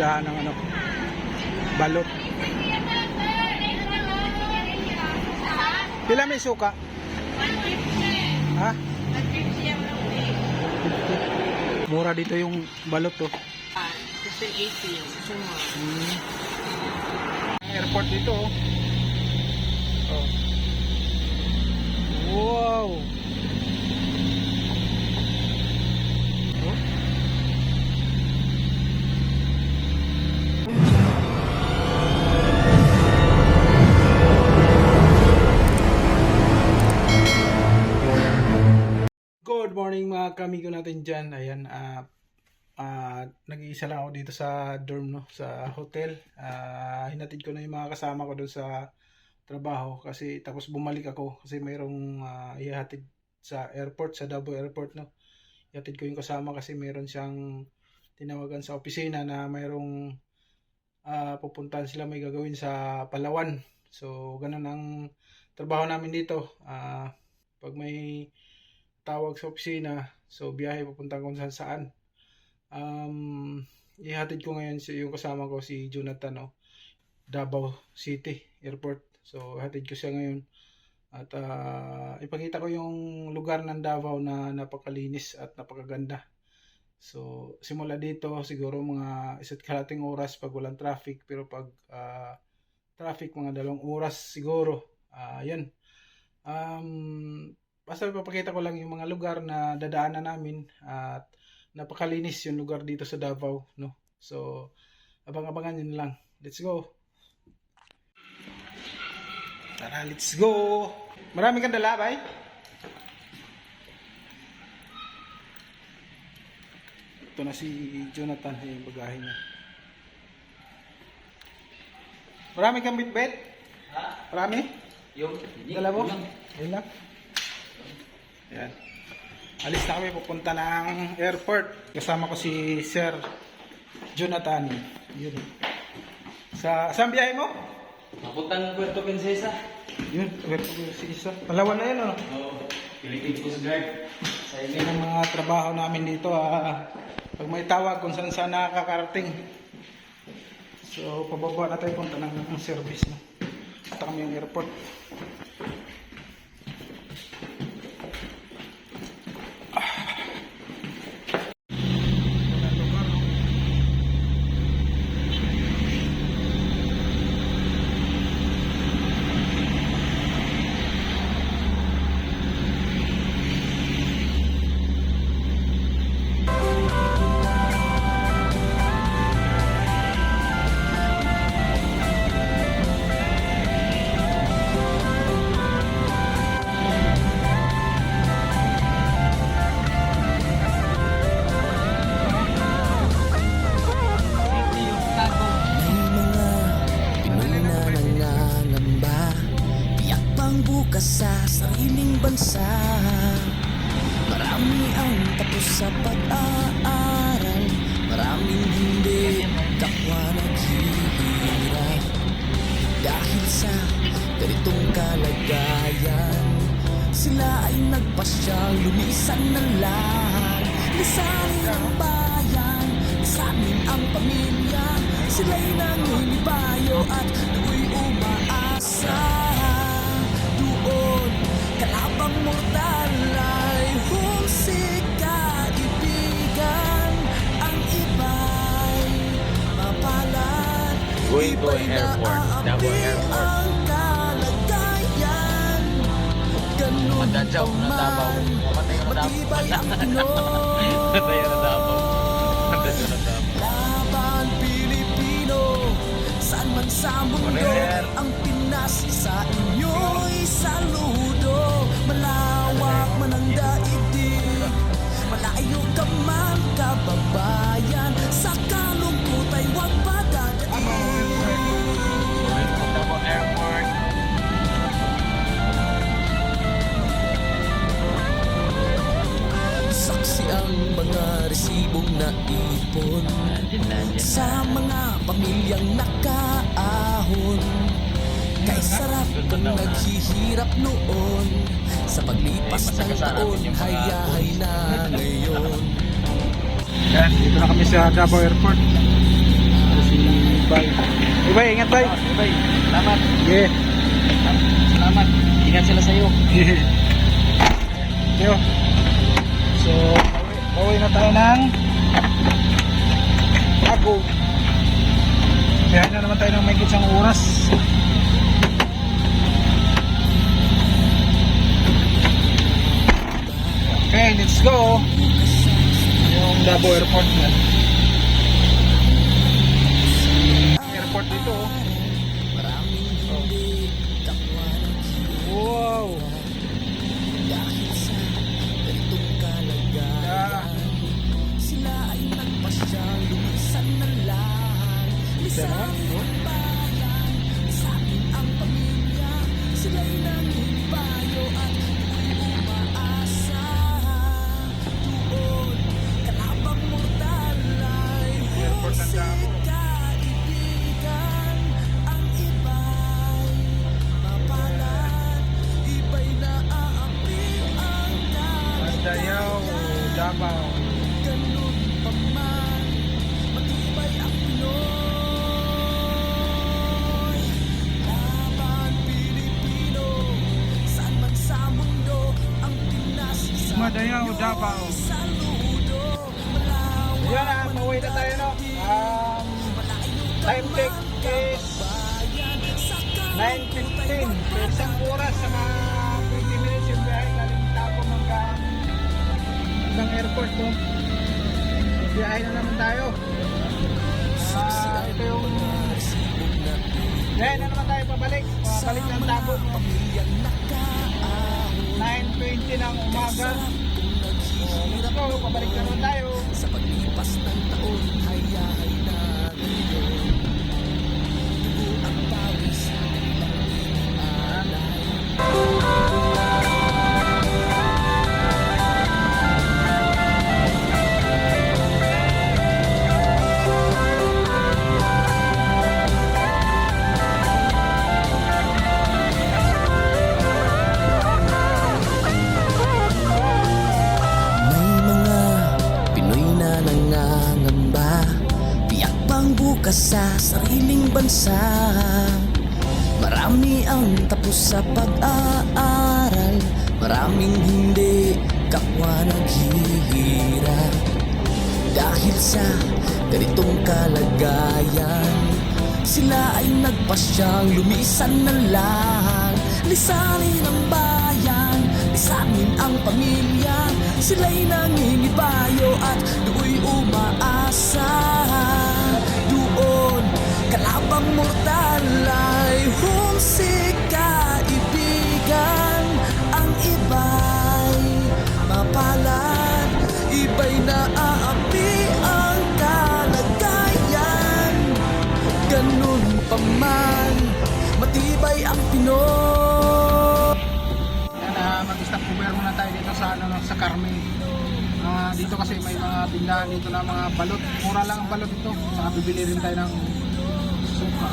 tindahan ng ano, balot. Pila may suka? Ha? Mura dito yung balot to. Kasi 80 yun. Airport dito oh. Oh. Wow. Oh. Good morning mga kamigo natin dyan. Ayan, nag-iisa lang ako dito sa dorm, no, sa hotel. Hinatid ko na yung mga kasama ko doon sa trabaho kasi tapos bumalik ako kasi mayroong ihatid sa airport, sa Davao Airport, no. Ihatid ko yung kasama kasi mayroon siyang tinawagan sa opisina na mayroong pupuntahan sila, may gagawin sa Palawan. So ganun ang trabaho namin dito. Pag may tawag sa opisina, so biyahe papunta kung saan saan. Ihatid ko ngayon yung kasama ko, si Jonathan, no, Davao City Airport. So hatid ko siya ngayon at ipakita ko yung lugar ng Davao na napakalinis at napakaganda. So simula dito siguro mga 1.5 oras pag walang traffic, pero pag traffic mga 2 oras siguro. Yan. Basta ipapakita ko lang yung mga lugar na dadaanan namin at napakalinis yung lugar dito sa Davao, no. So abang-abangan yun lang. Let's go. Tara, let's go. Marami kang dala, bay? Ito na si Jonathan, yung bagahe niya. Marami kang bitbit? Ha? Marami? Yung dala mo? Yun lang. Ayan. Alis na kami, pupunta ng airport. Kasama ko si Sir Jonathan. Yun. Saan biyahe mo? Papuntang Puerto Princesa. Yun, Puerto Princesa. Palawan na yun, ano? Oo. Philippine Coast Guard. Sa yun ang mga trabaho namin dito. Pag may tawag kung saan saan nakakarating. So, pababa na tayo, punta ng service. No? Punta kami yung airport. Sa sariling bansa, marami ang tapos sa pag-aaral, maraming hindi kapwa naghihirap. Dahil sa ganitong kalagayan, sila ay nagpasyang lumisan ng lahat. Lisanin ang bayan, lisanin ang pamilya, sila'y nangulibayo at do'y umaasa. Kalabang mortal ay humsik kaibigan, ang iba'y mapalad. Going to airport, Davao Airport. Ang kalagayan, ganun Magdadyaw na Davao. Mamatay na Davao. matibay ang Pinoy. Mamatay na Davao. Magdadyaw na Davao. Laban Pilipino, saan man sa mundo, ang Pinas sa inyo'y saludo. Malawak man ang daigdig, malayo ka man kababayan, sa kalungkot ay huwag padadaig. Davao Airport. Saksi ang mga resibong naipon sa mga pamilyang nakaahon. Kay sarap kung naghihirap noon, sa paglipas ng taon, hayahay na ngayon. Yan, dito na kami sa Davao Airport. Bye. Bye, ingat bye. Bye. Salamat. Yeah. Salamat. Ingat sila sa'yo. Yo. So, pauwi na tayo ng Bago. Kaya na naman tayo ng may isang oras. Okay, let's go. Yung Davao Airport na. Airport dito. Oh. Wow. Yeah. Sila ay nagpasyang lumisan na lang. Lisan ang bayan, sa amin ang pamilya. Sila'y nangibayo at ako'y umaasa. Doon, kalabang mortal ay Airport ng Davao. kaibigan. Ang iba'y mapalat, iba'y naaapi ang Dayaw, Davao. ganun pa man, matibay ang Pinoy. Laban Pilipino, saan man sa mundo, ang Pinas sa Madayaw, Davao. saludo. Malawa Yan na, pauwi na tayo no. Time check is 9:15. So, isang oras sa mga 20 minutes yung biyahe galing Davao hanggang ibang airport no. Biyahe na naman tayo. Ito yung biyahe na naman tayo pabalik. Pabalik ng Davao. 9:20 ng umaga. So, let's go. Pabalik na naman tayo. sa paglipas ng taon, hayahay na ngayon. Dugo ang pawis, alay. May mga Pinoy na nangangamba, tiyak pang bukas sa sariling bansa. Marami ang tapos sa pag-aaral, maraming hindi kapwa naghihirap. Dahil sa ganitong kalagayan, sila ay nagpasyang lumisan na lang. Lisanin ang bayan, lisanin ang pamilya. Sila'y nangingibayo at do'y umaasa. Doon, kalabang mortal ay humsik kaibigan. Ang iba'y mapalat, iba'y naaapi ang kalagayan. Ganun pa man, matibay ang Pinoy. Yan, mag-stop over muna tayo dito sa sa Carmen. Dito kasi may mga tindahan dito na mga balot. Mura lang ang balot dito. Saka bibili rin tayo ng suka.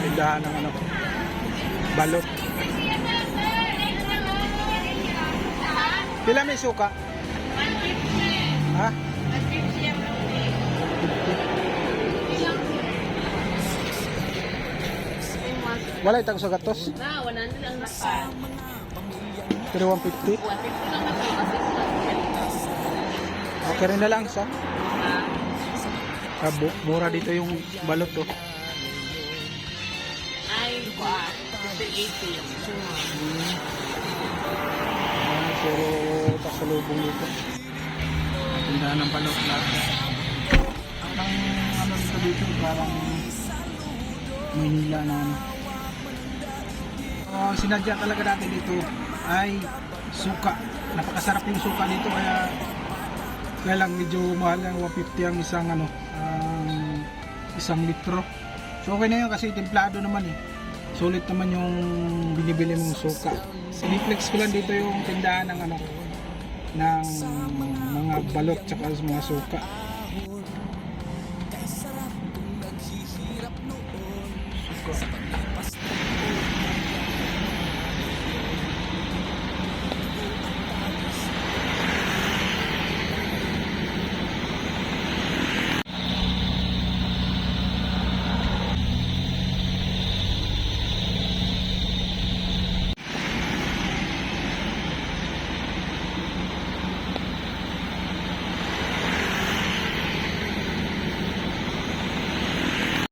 Tindahan ng balot. Pila may suka? Ha? Wala itang sa gatos. Na, 100 lang na pa. Pero 150. 150 lang na to kasi Okay rin na lang sa. Mura dito yung balot to. ay, kuha. Kasi 80 yung suma. Pero pasalubong dito. Tindahan ng balot lahat. Ang ano dito parang Maynila na ano. Sinadya talaga natin dito ay suka. Napakasarap yung suka dito kaya lang medyo mahal ng 150 ang isang isang litro. So okay na yun kasi templado naman eh. Sulit naman yung binibili mong suka. Siniplex ko lang dito yung tindahan ng ng mga balot tsaka mga suka.